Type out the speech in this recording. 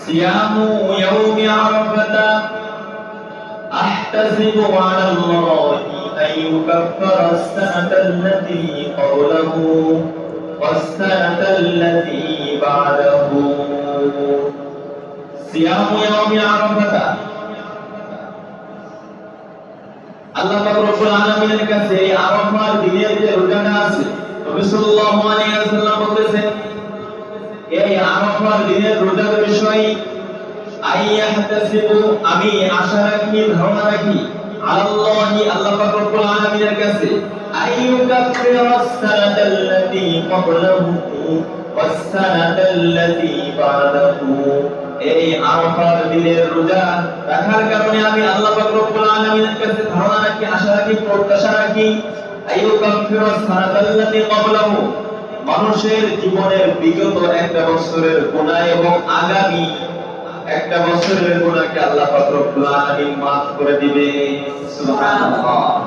صيام يوم عرفة أحتسب على الله أن يكفر السنة التي قبله والسنة التي بعده صيام يوم عرفة আল্লাহ পাক রব্বুল আলামিনের কাছে আরাফার দিনের যে রোজাটা আছে নবী সাল্লাল্লাহু আলাইহি ওয়াসাল্লাম বলেছেন এই আরাফার দিনের রোজার বিষয়ে আইয়াহতাসিবু আমি আশা রাখি ধারণা রাখি আল্লাহি আল্লাহ পাক রব্বুল আলামিনের কাছে আইয়ুকাফিরাস সানাতাল্লাতী ক্বাবলাহু ওয়াস সানাতাল্লাতী বা'দাহু এই আরাফার দিনের রোজা রাখার কারণে আমি আল্লাহ পাক রব্বুল আলামিনের কাছে ধারণা রাখি আশা রাখি প্রত্যাশা রাখি আইয়ুকাফিরাস সানাতাল্লাতী ক্বাবলাহু মানুষের জীবনের বিগত একটা বছরের গুনাহ এবং আগামী একটা বছরের গুনাহকে আল্লাহ পাক রব্বুল আলামিন মাফ করে দিবে সুবহানাল্লাহ